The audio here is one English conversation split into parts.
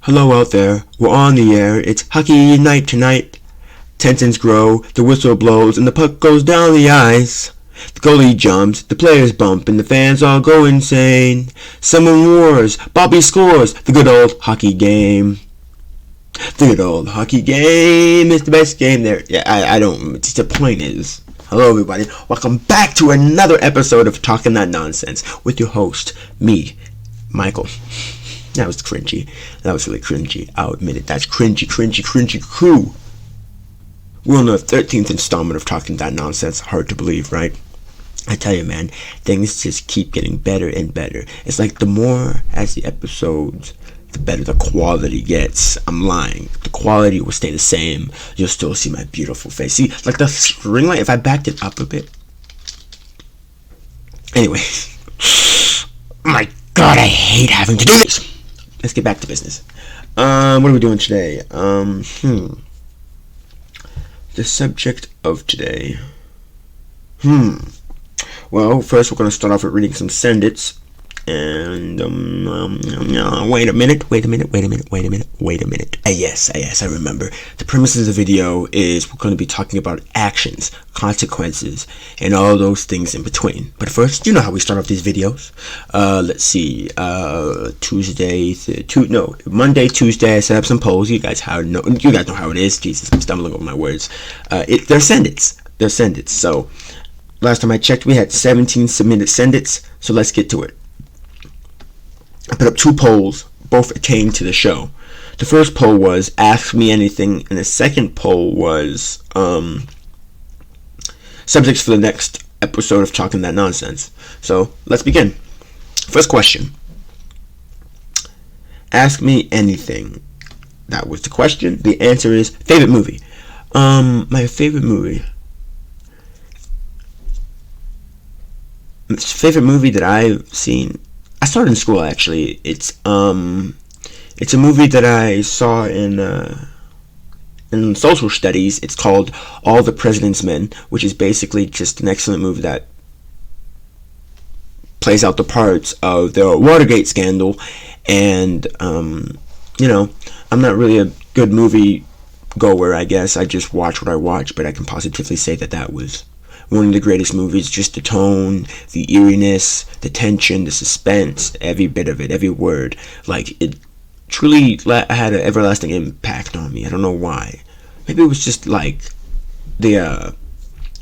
Hello out there, we're on the air, it's hockey night tonight. Tensions grow, the whistle blows, and the puck goes down the ice. The goalie jumps, the players bump, and the fans all go insane. Someone roars, Bobby scores, the good old hockey game. The good old hockey game is the best game there. Yeah, I don't, just the point is, hello everybody, welcome back to another episode of Talking That Nonsense with your host, me, Michael. That was cringy. That was really cringy. I'll admit it. That's cringy crew. We're on the 13th installment of Talking That Nonsense. Hard to believe, right? I tell you, man, things just keep getting better and better. It's like the more as the episodes, the better the quality gets. I'm lying. The quality will stay the same. You'll still see my beautiful face. See, like the ring light, if I backed it up a bit. Anyway. My God, I hate having to do this. Let's get back to business. What are we doing today? The subject of today. Well, first we're going to start off with reading some sendits. And, wait a minute. Yes, I remember. The premise of the video is we're going to be talking about actions, consequences, and all those things in between. But first, you know how we start off these videos. Let's see, Monday, Tuesday, I set up some polls. You guys know how it is. Jesus, I'm stumbling over my words. They're sendits. So, last time I checked, we had 17 submitted sendits. So let's get to it. I put up two polls, both attained to the show. The first poll was Ask Me Anything, and the second poll was subjects for the next episode of Talking That Nonsense. So, let's begin. First question. Ask me anything. That was the question. The answer is favorite movie. My favorite movie. Favorite movie that I've seen. I started in school actually. It's a movie that I saw in social studies. It's called All the President's Men, which is basically just an excellent movie that plays out the parts of the Watergate scandal. And I'm not really a good movie goer, I guess. I just watch what I watch, but I can positively say that was one of the greatest movies. Just the tone, the eeriness, the tension, the suspense, every bit of it, every word. Like, it truly had an everlasting impact on me. I don't know why. Maybe it was just like the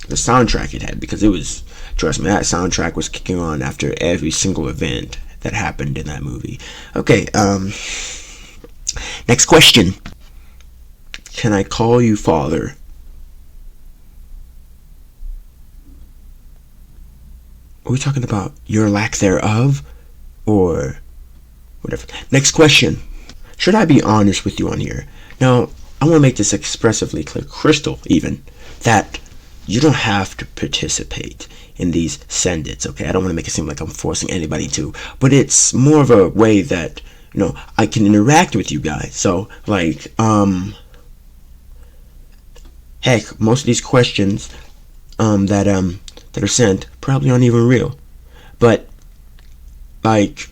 soundtrack it had, because it was, trust me, that soundtrack was kicking on after every single event that happened in that movie. Okay, next question. Can I call you father? Are we talking about your lack thereof? Or whatever. Next question. Should I be honest with you on here? Now, I want to make this expressively clear, crystal even, that you don't have to participate in these sendits, okay? I don't want to make it seem like I'm forcing anybody to, but it's more of a way that, I can interact with you guys. So, like, heck, most of these questions, that are sent probably aren't even real. But, like,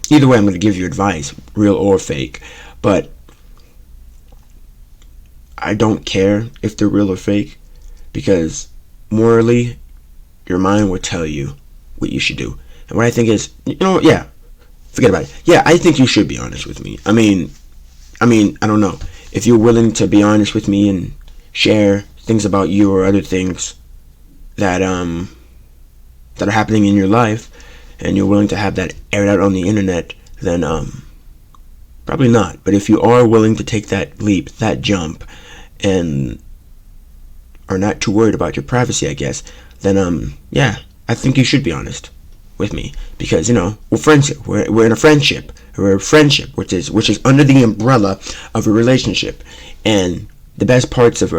either way, I'm going to give you advice, real or fake. But I don't care if they're real or fake, because morally, your mind will tell you what you should do. And what I think is, forget about it. Yeah, I think you should be honest with me. I mean, I don't know. If you're willing to be honest with me and share things about you or other things that are happening in your life, and you're willing to have that aired out on the internet, then probably not. But if you are willing to take that leap, that jump, and are not too worried about your privacy, I guess, then I think you should be honest with me, because we're friends. We're in a friendship. We're a friendship, which is under the umbrella of a relationship, and the best parts of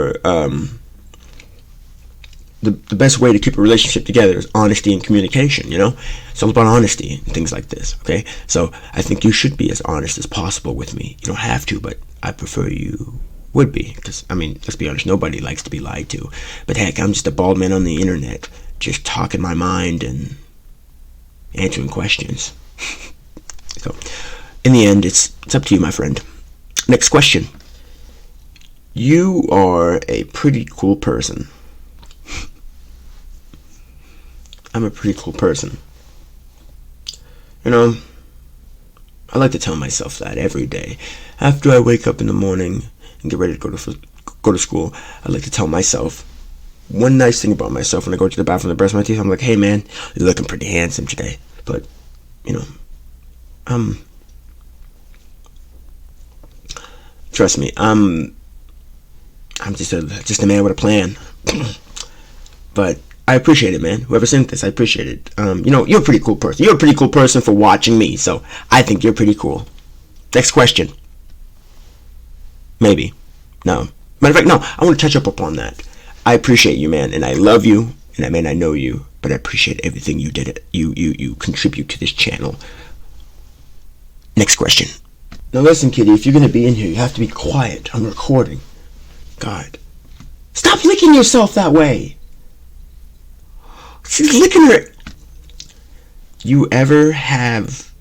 the best way to keep a relationship together is honesty and communication, It's all about honesty and things like this, okay? So I think you should be as honest as possible with me. You don't have to, but I prefer you would be, because, let's be honest, nobody likes to be lied to. But heck, I'm just a bald man on the internet, just talking my mind and answering questions. So, in the end, it's up to you, my friend. Next question. You are a pretty cool person. I'm a pretty cool person. You know, I like to tell myself that every day. After I wake up in the morning and get ready to go to school, I like to tell myself one nice thing about myself. When I go to the bathroom to brush my teeth, I'm like, hey man, you're looking pretty handsome today. But, you know, trust me, I'm just a man with a plan. But I appreciate it, man. Whoever sent this, I appreciate it. You know, you're a pretty cool person. You're a pretty cool person for watching me, so I think you're pretty cool. Next question. Maybe. No. Matter of fact, no. I want to touch up upon that. I appreciate you, man, and I love you, and I may not know you, but I appreciate everything you did. You contribute to this channel. Next question. Now listen, kitty, if you're going to be in here, you have to be quiet. I'm recording. God. Stop licking yourself that way. She's licking her. You ever have...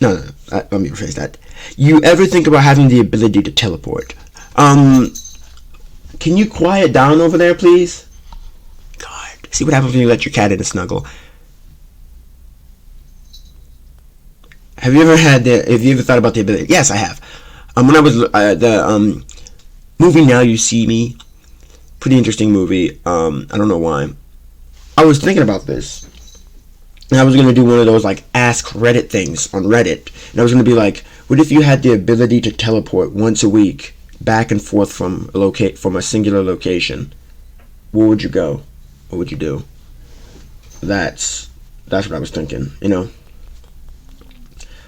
No, let me rephrase that. You ever think about having the ability to teleport? Can you quiet down over there, please? God. See what happens when you let your cat in a snuggle. Have you ever thought about the ability? Yes, I have. When I was the movie Now You See Me, pretty interesting movie. I don't know why. I was thinking about this, and I was going to do one of those, like, Ask Reddit things on Reddit, and I was going to be like, what if you had the ability to teleport once a week back and forth from a singular location? Where would you go? What would you do? That's what I was thinking, you know?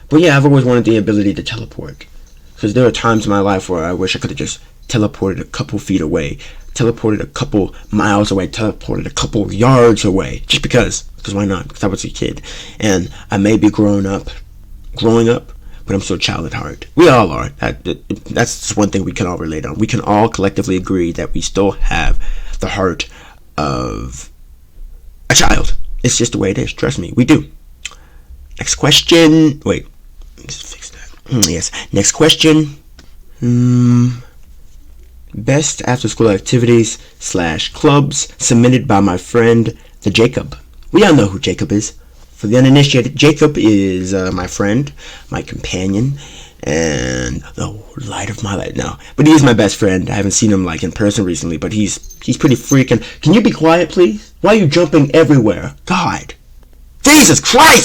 But yeah, I've always wanted the ability to teleport, because there are times in my life where I wish I could have just teleported a couple feet away, teleported a couple miles away, teleported a couple yards away, just because why not? Because I was a kid, and I may be growing up, but I'm still a child at heart. We all are. That's just one thing we can all relate on. We can all collectively agree that we still have the heart of a child. It's just the way it is. Trust me, we do. Next question. Wait, let's fix that. Yes. Next question. Best after-school activities / clubs submitted by my friend, the Jacob. We all know who Jacob is. For the uninitiated, Jacob is my friend, my companion, and the light of my life. No, but he's my best friend. I haven't seen him like in person recently, but he's pretty freaking. Can you be quiet, please? Why are you jumping everywhere? God, Jesus Christ!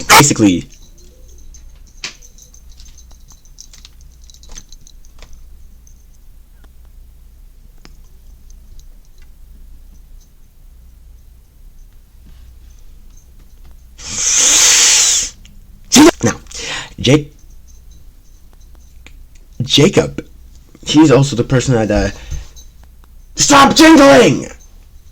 Basically. Now, Jacob, he's also the person that, stop jingling!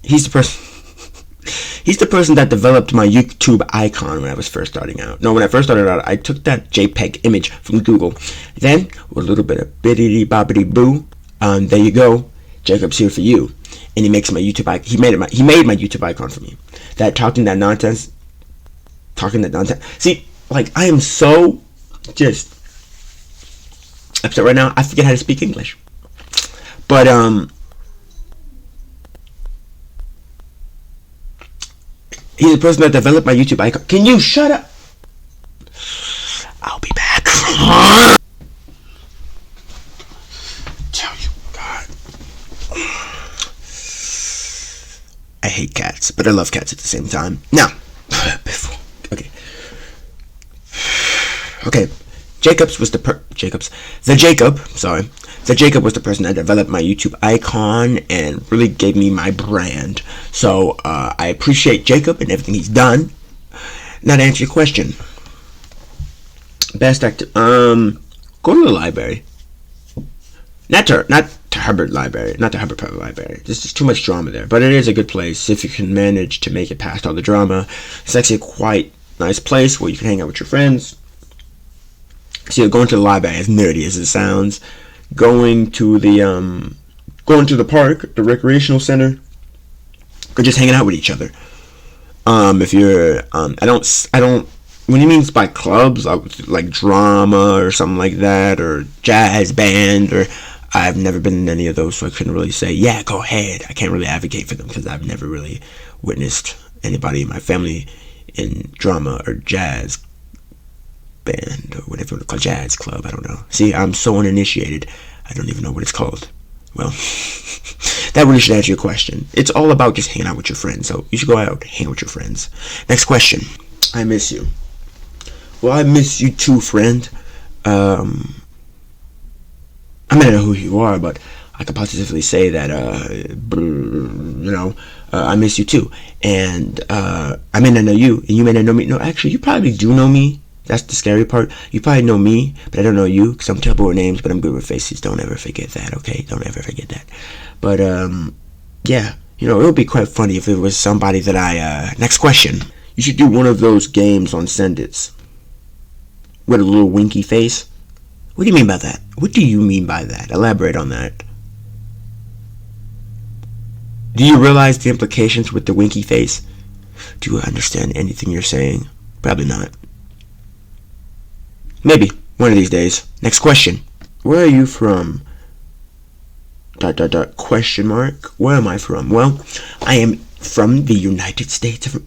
He's the person that developed my YouTube icon when I was first starting out. No, when I first started out, I took that JPEG image from Google. Then, with a little bit of biddity bobbity boo, there you go. Jacob's here for you. And he makes my YouTube icon. He made my YouTube icon for me. That Talking That Nonsense. See, like, I am so just upset right now. I forget how to speak English. But, he's the person that developed my YouTube icon. Can you shut up? I'll be back. Tell you, God. I hate cats, but I love cats at the same time. Now, okay. The Jacob was the person that developed my YouTube icon and really gave me my brand. So I appreciate Jacob and everything he's done. Now to answer your question, best active, go to the library. Not to Hubbard Library, not the Hubbard Public Library. There's just too much drama there, but it is a good place if you can manage to make it past all the drama. It's actually a quite nice place where you can hang out with your friends. See, going to the library, as nerdy as it sounds, going to the park, the recreational center, or just hanging out with each other. If you're, I don't When he means by clubs, like drama or something like that, or jazz band, or I've never been in any of those, so I couldn't really say, yeah, go ahead. I can't really advocate for them because I've never really witnessed anybody in my family in drama or jazz band, or whatever you want to call jazz club. I don't know. See, I'm so uninitiated, I don't even know what it's called. Well, that really should answer your question. It's all about just hanging out with your friends, so you should go out, hang out with your friends. Next question. I miss you. Well, I miss you too, friend. I mean, I know who you are, but I could positively say that, I miss you too. And I may not know you, and you may not know me. No, actually, you probably do know me. That's the scary part. You probably know me, but I don't know you, because I'm terrible with names, but I'm good with faces. Don't ever forget that, okay? Don't ever forget that. But, yeah, it would be quite funny if it was somebody that I, next question. You should do one of those games on Sendits with a little winky face. What do you mean by that? What do you mean by that? Elaborate on that. Do you realize the implications with the winky face? Do you understand anything you're saying? Probably not. Maybe, one of these days. Next question. Where are you from? ... Question mark. Where am I from? Well, I am from the United States of...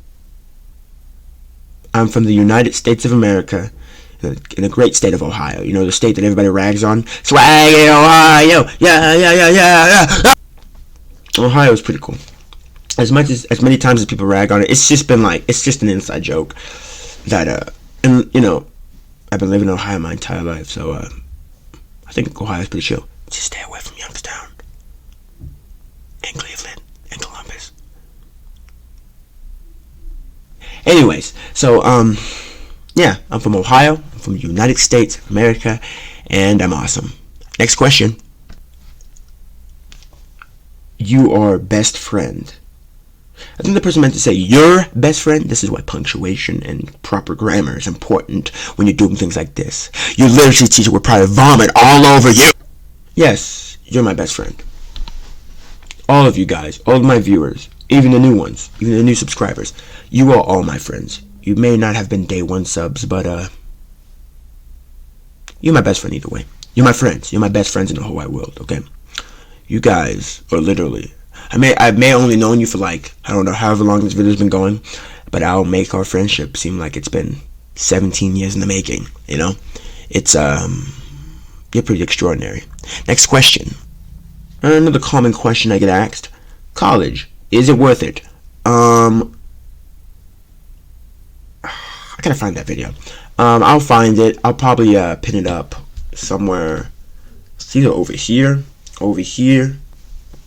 I'm from the United States of America, in the great state of Ohio. You know, the state that everybody rags on. Swag in Ohio! Yeah! Ohio is pretty cool. As many times as people rag on it, it's just an inside joke that, I've been living in Ohio my entire life, so, I think Ohio is pretty chill. Just stay away from Youngstown, and Cleveland, and Columbus. Anyways, so, yeah, I'm from Ohio, I'm from the United States of America, and I'm awesome. Next question. You are best friend. I think the person meant to say your best friend. This is why punctuation and proper grammar is important when you're doing things like this. Your literacy teacher would probably vomit all over you. Yes, you're my best friend. All of you guys, all of my viewers, even the new ones, even the new subscribers, you are all my friends. You may not have been day one subs, but you're my best friend either way. You're my friends. You're my best friends in the whole wide world, okay? You guys are literally... I may only known you for I don't know, however long this video's been going, but I'll make our friendship seem like it's been 17 years in the making, It's, you're pretty extraordinary. Next question. Another common question I get asked. College. Is it worth it? I gotta find that video. I'll find it. I'll probably, pin it up somewhere. It's either over here,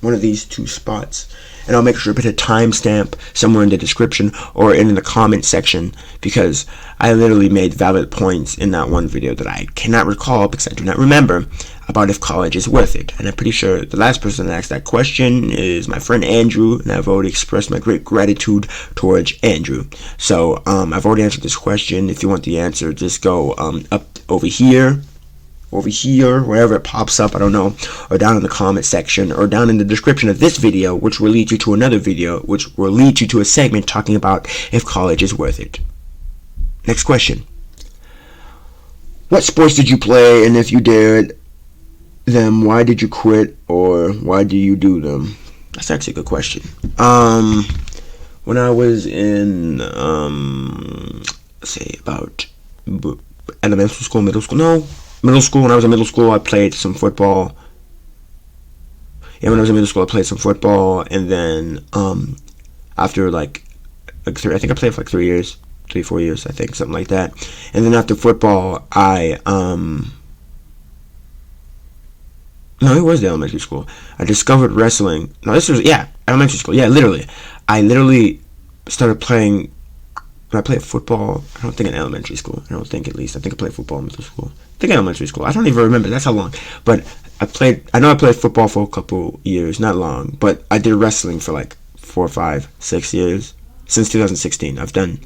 one of these two spots, and I'll make sure to put a timestamp somewhere in the description or in the comment section, because I literally made valid points in that one video that I cannot recall because I do not remember about if college is worth it. And I'm pretty sure the last person that asked that question is my friend Andrew, and I've already expressed my great gratitude towards Andrew. So I've already answered this question. If you want the answer, just go up over here, wherever it pops up, I don't know, or down in the comment section, or down in the description of this video, which will lead you to another video, which will lead you to a segment talking about if college is worth it. Next question. What sports did you play, and if you did them, why did you quit, or why do you do them? That's actually a good question. When I was in, say about elementary school, middle school, when I was in middle school, I played some football. Yeah, when I was in middle school, I played some football, and then, after, I think I played for 4 years, I think, something like that. And then after football, no, it was the elementary school. I discovered wrestling. No, this was, elementary school. Yeah, literally. I literally started playing. When I played football, I don't think in elementary school. I think I played football in middle school. I think in elementary school. I don't even remember. That's how long. But I know I played football for a couple years. Not long. But I did wrestling for 4, 5, 6 years. Since 2016. I've done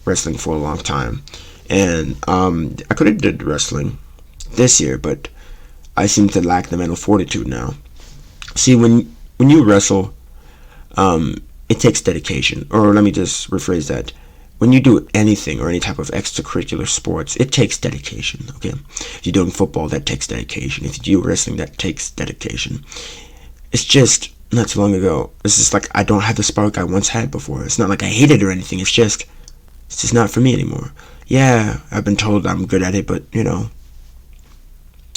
wrestling for a long time. And I could have did wrestling this year, but I seem to lack the mental fortitude now. See, when you wrestle, it takes dedication. Or let me just rephrase that. when you do anything or any type of extracurricular sports, it takes dedication, okay? If you're doing football, that takes dedication. If you do wrestling, that takes dedication. It's just, not too long ago, it's just like I don't have the spark I once had before. It's not like I hate it or anything. It's just not for me anymore. Yeah, I've been told I'm good at it, but, you know,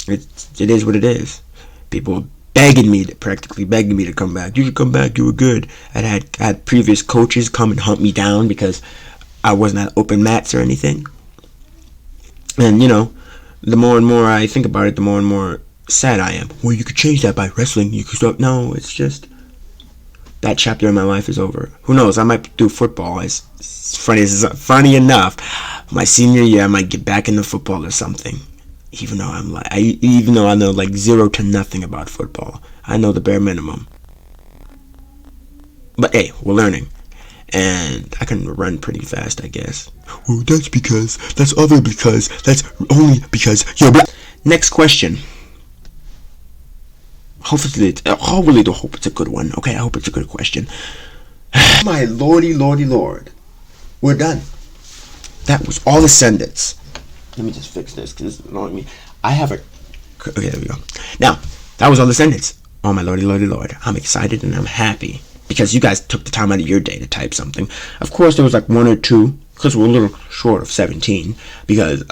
it is what it is. People practically begging me to come back. You should come back, you were good. I had previous coaches come and hunt me down because I wasn't at open mats or anything. And, you know, the more and more I think about it, the more and more sad I am. Well, you could change that by wrestling. You could stop. No, it's just that chapter in my life is over. Who knows? I might do football. It's funny enough. My senior year, I might get back into football or something. Even though I know like 0 to nothing about football. I know the bare minimum. But hey, we're learning. And I can run pretty fast, I guess. Well, that's only because you're black. Next question. Hopefully, I hope it's a good one. Okay, I hope it's a good question. My lordy, lord. We're done. That was all the sendits. Let me just fix this because it's annoying me. Okay, there we go. Now, that was all the sendits. Oh my lordy, lord. I'm excited and I'm happy because you guys took the time out of your day to type something. Of course, there was like 1 or 2 because we're a little short of 17 because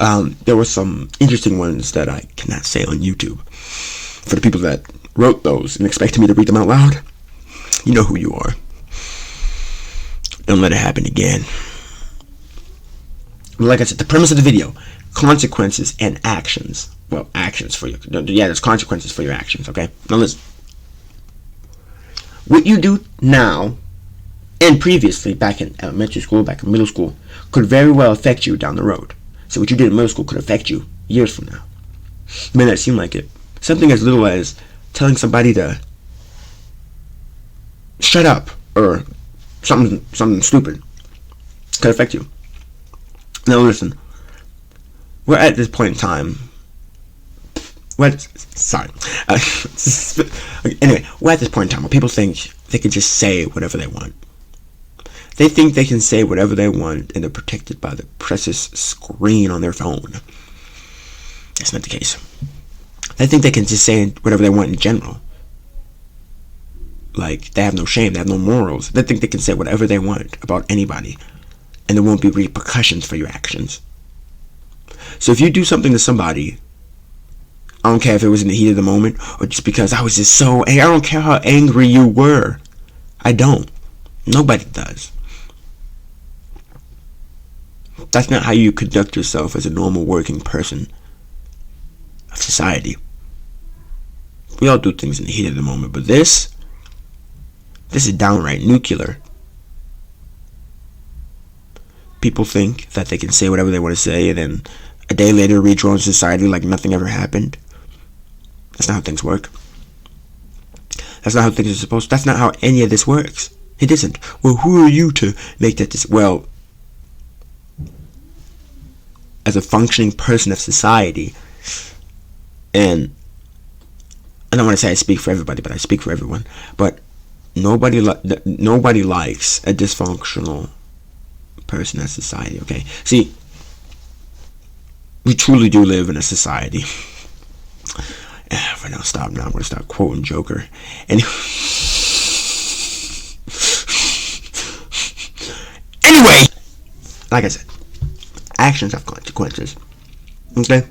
there were some interesting ones that I cannot say on YouTube. For the people that wrote those and expected me to read them out loud, you know who you are. Don't let it happen again. Like I said, the premise of the video: consequences and actions. Well, actions for there's consequences for your actions, okay? Now listen. What you do now and previously, back in elementary school, back in middle school, could very well affect you down the road. So what you did in middle school could affect you years from now. It may not seem like it. Something as little as telling somebody to shut up or something stupid could affect you. Now listen, we're at this point in time. Anyway, we're at this point in time where people think they can just say whatever they want. They think they can say whatever they want and they're protected by the precious screen on their phone. That's not the case. They think they can just say whatever they want in general. Like, they have no shame, they have no morals. They think they can say whatever they want about anybody, and there won't be repercussions for your actions. So if you do something to somebody, I don't care if it was in the heat of the moment, or just because I was just so angry. I don't care how angry you were. I don't. Nobody does. That's not how you conduct yourself as a normal working person of society. We all do things in the heat of the moment, but this is downright nuclear. People think that they can say whatever they want to say and then a day later rejoin society like nothing ever happened. That's not how things work. That's not how things are supposed to. That's not how any of this works. It isn't. Well, who are you to make that well, as a functioning person of society, and I don't want to say I speak for everybody, but I speak for everyone, but nobody likes a dysfunctional person in society, okay? See, we truly do live in a society. If I don't stop now, I'm going to start quoting Joker. Anyway, like I said, actions have consequences, okay?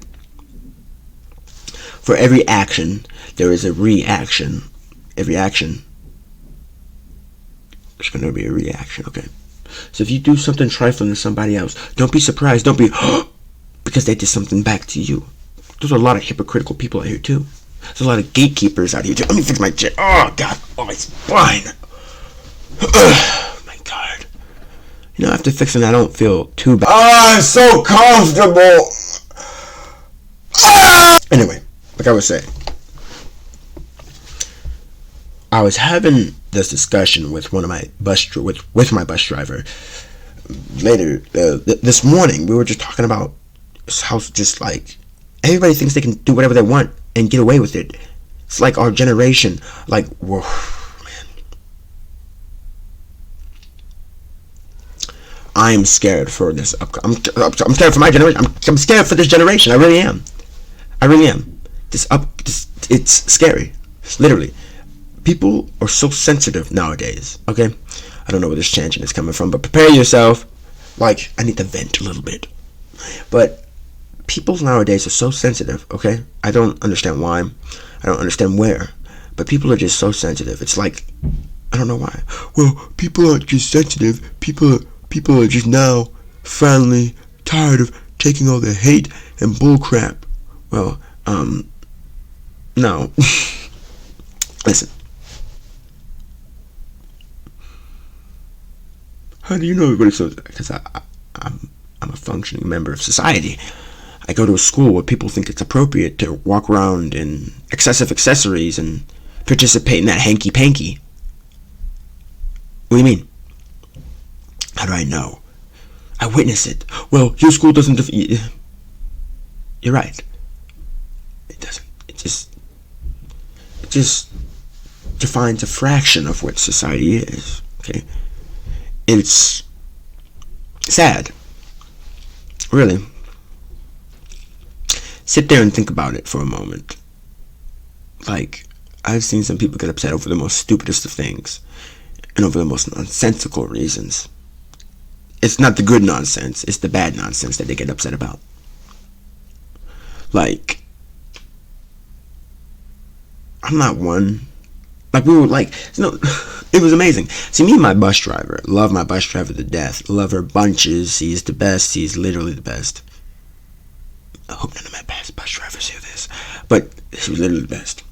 For every action, there is a reaction. Every action, there's going to be a reaction, okay? So if you do something trifling to somebody else, don't be surprised. Don't be, because they did something back to you. There's a lot of hypocritical people out here, too. There's a lot of gatekeepers out here, too. Let me fix my chair. Oh, God. Oh, it's fine. Oh, my God. You know, after fixing it, I don't feel too bad. Oh, I'm so comfortable. Anyway, like I was saying, I was having this discussion with one of my with my bus driver later this morning. We were just talking about how just like everybody thinks they can do whatever they want and get away with it. It's like our generation, like, whoa, man. I'm scared for this. I'm scared for my generation. I'm scared for this generation. I really am. It's scary. Literally, people are so sensitive nowadays. Okay, I don't know where this chanting is coming from, but prepare yourself. Like, I need to vent a little bit. But people nowadays are so sensitive. Okay, I don't understand why. I don't understand where. But people are just so sensitive. It's like, I don't know why. Well, people aren't just sensitive. People are just now finally tired of taking all the hate and bullcrap. Well, no. Listen. How do you know everybody's so? Because I'm a functioning member of society. I go to a school where people think it's appropriate to walk around in excessive accessories and participate in that hanky-panky. What do you mean? How do I know? I witness it. Well, your school doesn't You're right. It doesn't. It just defines a fraction of what society is. Okay? It's sad. Really. Sit there and think about it for a moment. Like, I've seen some people get upset over the most stupidest of things and over the most nonsensical reasons. It's not the good nonsense, it's the bad nonsense that they get upset about. Like, I'm not one. Like, we were like, it was amazing. See, me and my bus driver, love my bus driver to death. Love her bunches. He's the best. He's literally the best. I hope none of my past bus drivers hear this. But she was literally the best.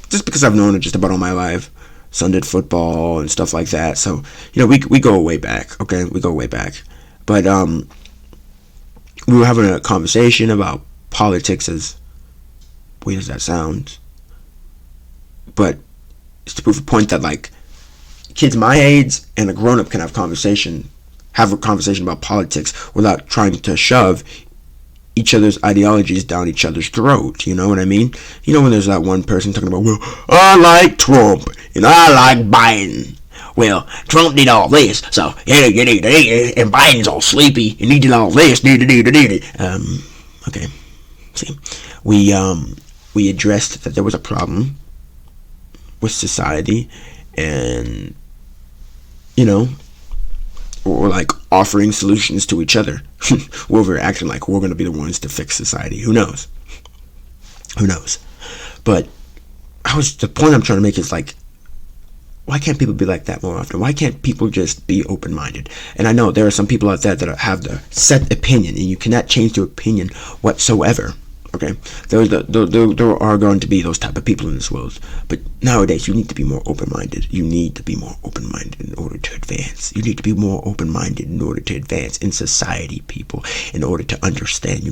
Just because I've known her just about all my life. Sendit football and stuff like that. So, we go way back. Okay, we go way back. But we were having a conversation about politics, as weird as that sounds. But it's to prove a point that, like, kids my age and a grown-up can have a conversation about politics without trying to shove each other's ideologies down each other's throat. You know what I mean? You know when there's that one person talking about, well, I like Trump and I like Biden. Well, Trump did all this, so and Biden's all sleepy and he did all this. Okay. See, we addressed that there was a problem with society, and or like offering solutions to each other. We're acting like we're going to be the ones to fix society. Who knows? But the point I'm trying to make is, like, why can't people be like that more often? Why can't people just be open-minded? And I know there are some people out there that have the set opinion, and you cannot change their opinion whatsoever. Okay, there are going to be those type of people in this world, but nowadays you need to be more open-minded. You need to be more open-minded in order to advance. You need to be more open-minded in order to advance in society, people. In order to understand, you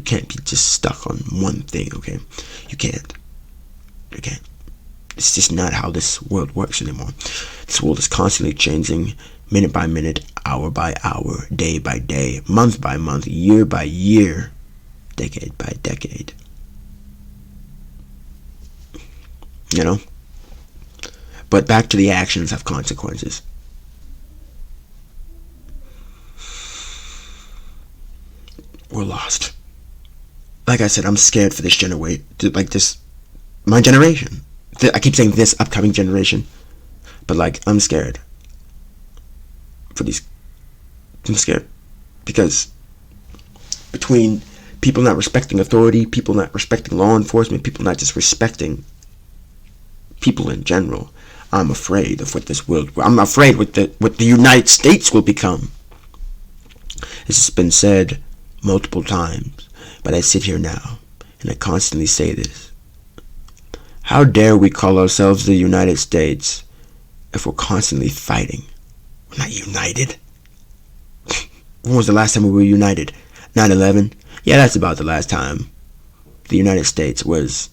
can't be just stuck on one thing. Okay, you can't. It's just not how this world works anymore. This world is constantly changing, minute by minute, hour by hour, day by day, month by month, year by year. Decade by decade. But back to the actions have consequences. We're lost. Like I said, I'm scared for this generation. Like my generation. I keep saying this upcoming generation. But, like, I'm scared. I'm scared. Because between people not respecting authority, people not respecting law enforcement, people not just respecting people in general, I'm afraid of what this world. I'm afraid what the United States will become. This has been said multiple times, but I sit here now and I constantly say this. How dare we call ourselves the United States if we're constantly fighting? We're not united. When was the last time we were united? 9/11? Yeah, that's about the last time the United States was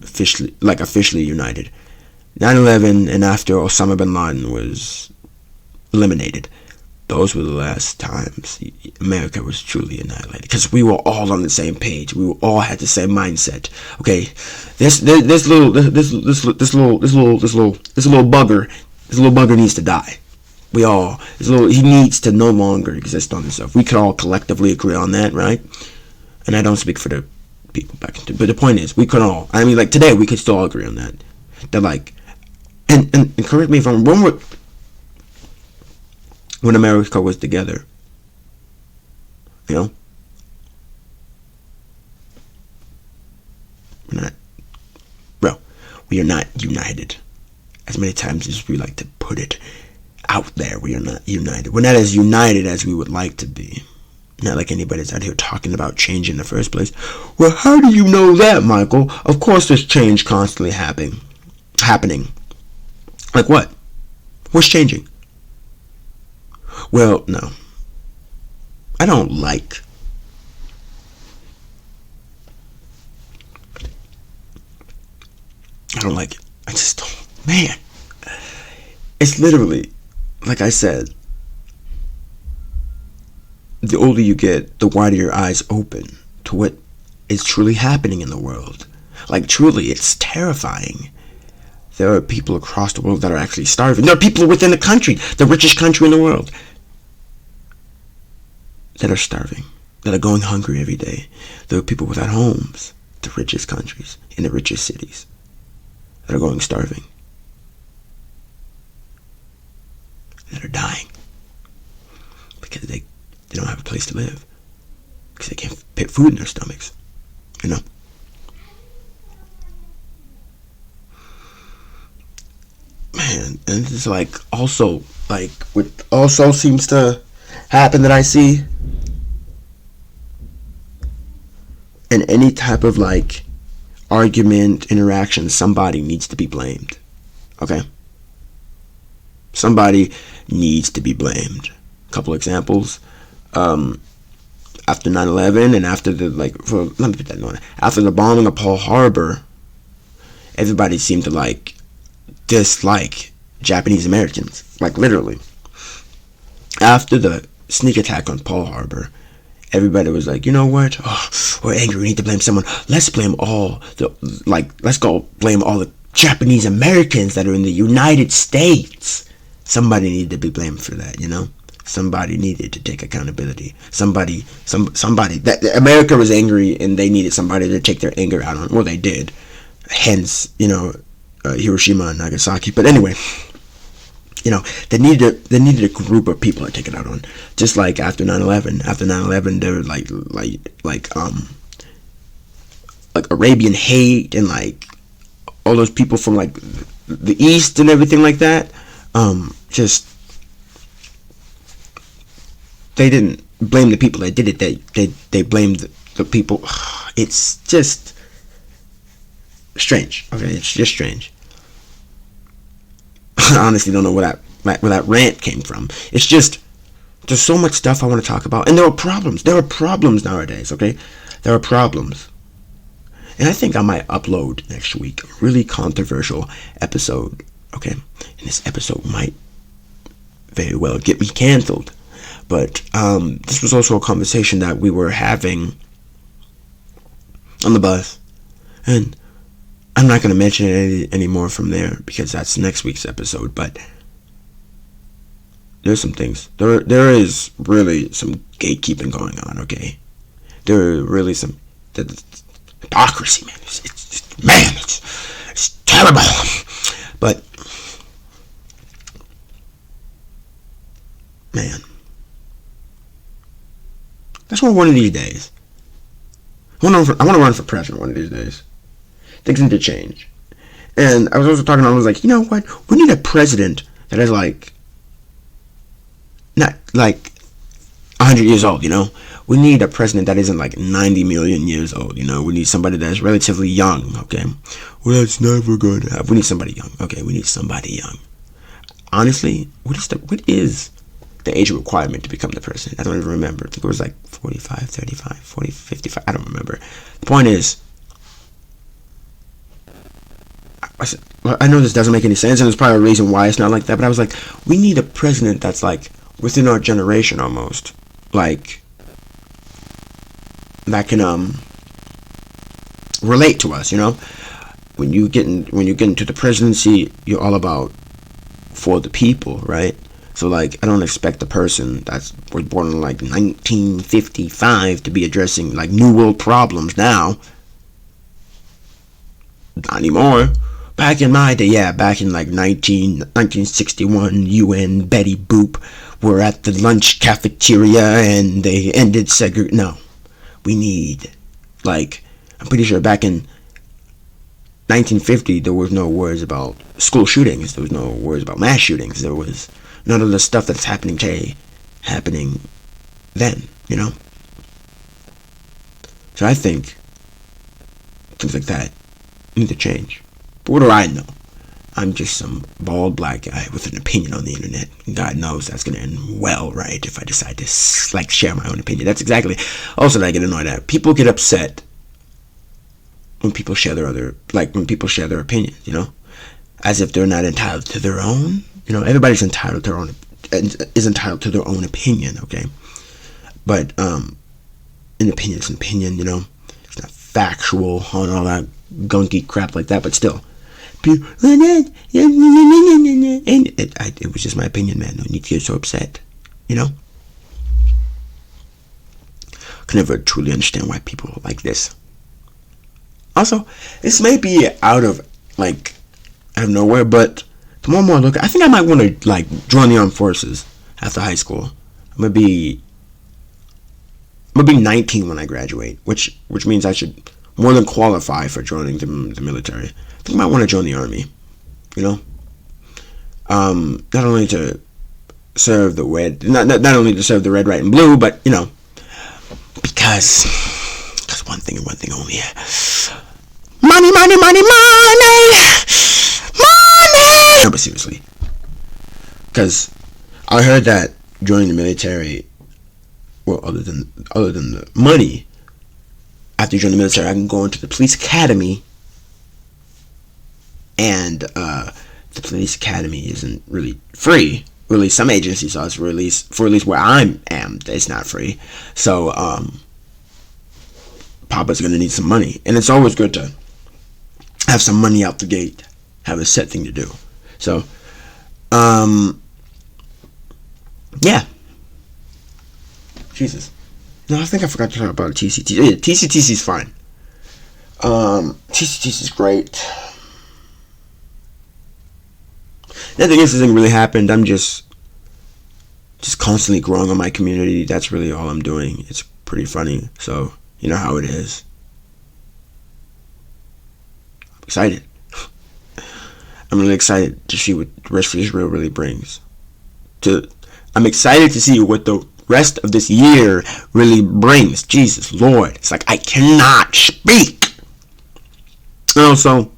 officially united. 9/11 and after Osama bin Laden was eliminated. Those were the last times America was truly annihilated, because we were all on the same page. We all had the same mindset. Okay, this little bugger needs to die. he needs to no longer exist on this earth. We could all collectively agree on that, right? And I don't speak for the people back into, but the point is, we could all, I mean, like, today, we could still all agree on that. That, like, and correct me if I'm wrong, when America was together, you know, we are not united. As many times as we like to put it out there, we are not united. We're not as united as we would like to be. Not like anybody's out here talking about change in the first place. Well, how do you know that, Michael? Of course there's change constantly happening. Like what? What's changing? Well, no. I don't like it. I just don't. Man. It's literally, like I said, the older you get, the wider your eyes open to what is truly happening in the world. Like, truly, it's terrifying. There are people across the world that are actually starving. There are people within the country, the richest country in the world, that are starving, that are going hungry every day. There are people without homes, the richest countries, in the richest cities, that are going starving, that are dying because they don't have a place to live, because they can't put food in their stomachs, you know. Man, and it's like, also, like, what also seems to happen that I see in any type of, like, argument, interaction, somebody needs to be blamed. Okay? Somebody needs to be blamed. A couple examples. After 9/11 and after the, like, after the bombing of Pearl Harbor, everybody seemed to, like, dislike Japanese Americans. Like, literally. After the sneak attack on Pearl Harbor, everybody was like, you know what? Oh, we're angry. We need to blame someone. Let's blame let's go blame all the Japanese Americans that are in the United States. Somebody needed to be blamed for that, you know? Somebody needed to take accountability. Somebody that America was angry and they needed somebody to take their anger out on. Well, they did. Hence, you know, Hiroshima and Nagasaki. But anyway, you know, they needed a group of people to take it out on. Just like after 9/11. After 9/11, there were like Arabian hate and like all those people from like the East and everything like that. Just they didn't blame the people that did it. They blamed the people. It's just strange. Okay, it's just strange. I honestly don't know where that rant came from. It's just, there's so much stuff I want to talk about, and there are problems. There are problems nowadays. Okay, there are problems, and I think I might upload next week a really controversial episode. Okay, and this episode might very well get me canceled. But this was also a conversation that we were having on the bus, and I'm not going to mention it anymore from there because that's next week's episode. But there's some things. There is really some gatekeeping going on. Okay, there are really some hypocrisy, man. It's terrible. But man, that's what one of these days. I want to run for president one of these days. Things need to change. And I was also talking, I was like, you know what? We need a president that is like, not like 100 years old, you know? We need a president that isn't like 90 million years old, you know? We need somebody that's relatively young, okay? Well, that's never going to happen. We need somebody young, okay? We need somebody young. Honestly, what is the age requirement to become the president? I don't even remember. I think it was like 45, 35, 40, 55. I don't remember. The point is, I know this doesn't make any sense, and there's probably a reason why it's not like that, but I was like, we need a president that's like within our generation almost, like that can relate to us, you know. When you get into the presidency, you're all about for the people, right? So like, I don't expect the person that was born in like 1955 to be addressing like new world problems now. Not anymore. Back in my day, yeah, back in like 1961, you and Betty Boop were at the lunch cafeteria and they ended segregation. No, we need, like, I'm pretty sure back in 1950, there was no words about school shootings. There was no words about mass shootings. There was none of the stuff that's happening today happening then, you know? So I think things like that need to change. But what do I know? I'm just some bald black guy with an opinion on the internet. God knows that's going to end well, right? If I decide to, like, share my own opinion. That's exactly also that I get annoyed at. People get upset when people share their opinions, you know? As if they're not entitled to their own. You know, everybody's entitled to their own opinion, okay? But an opinion is an opinion, you know? It's not factual and all that gunky crap like that, but still. And it was just my opinion, man. No need to get so upset, you know? I can never truly understand why people are like this. Also, this may be out of nowhere, but the more and more I look, I think I might want to like join the armed forces after high school. I'm gonna be 19 when I graduate, which means I should more than qualify for joining the military. I think I might want to join the army, you know. Not only to serve the red, not only to serve the red, white, and blue, but you know, because one thing and one thing only. Money. No, but seriously, because I heard that joining the military, well, other than the money, after you join the military, I can go into the police academy, and the police academy isn't really free. Really, some agencies are, for at least where I am, it's not free. So, Papa's gonna need some money, and it's always good to have some money out the gate, have a set thing to do. So, yeah. Jesus. No, I think I forgot to talk about TCTC. Yeah, TCTC is fine. TCTC is great. Nothing interesting really happened. I'm just constantly growing on my community. That's really all I'm doing. It's pretty funny. So, you know how it is. I'm excited. I'm really excited to see what the rest of Israel really brings. I'm excited to see what the rest of this year really brings. Jesus Lord, it's like I cannot speak. And also,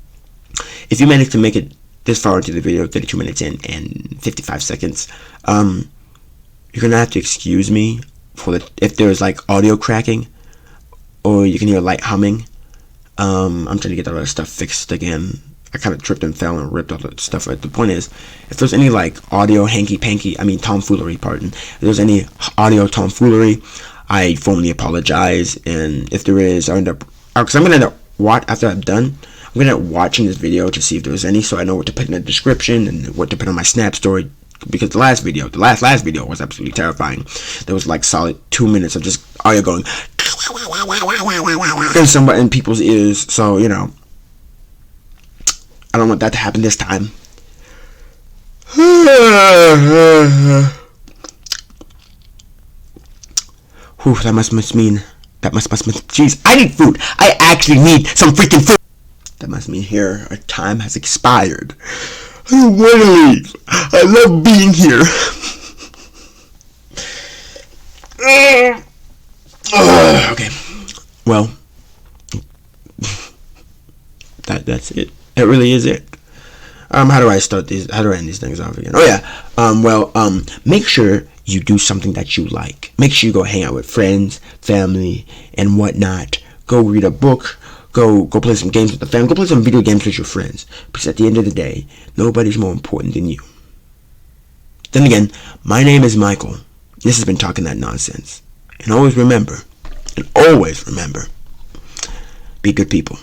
if you manage to make it this far into the video, 32 minutes in and 55 seconds, you're gonna have to excuse me for if there's like audio cracking, or you can hear light humming. I'm trying to get all that stuff fixed again. I kind of tripped and fell and ripped all that stuff. But the point is, if there's any like audio tomfoolery, if there's any audio tomfoolery, I formally apologize. And if there is, because I'm gonna end up after I'm done, I'm gonna end up watching this video to see if there's any, so I know what to put in the description and what to put on my Snap story. Because the last video was absolutely terrifying. There was like solid 2 minutes of just audio going in people's ears. So you know, I don't want that to happen this time. Whew, that must mean. Jeez, I need food. I actually need some freaking food. That must mean here our time has expired. I don't want to leave. I love being here. Okay. Well, that's it. That really is it. How do I start these? How do I end these things off again? Oh yeah. Make sure you do something that you like. Make sure you go hang out with friends, family, and whatnot. Go read a book. Go play some games with the family. Go play some video games with your friends. Because at the end of the day, nobody's more important than you. Then again, my name is Michael. This has been Talking That Nonsense. And always remember, be good people.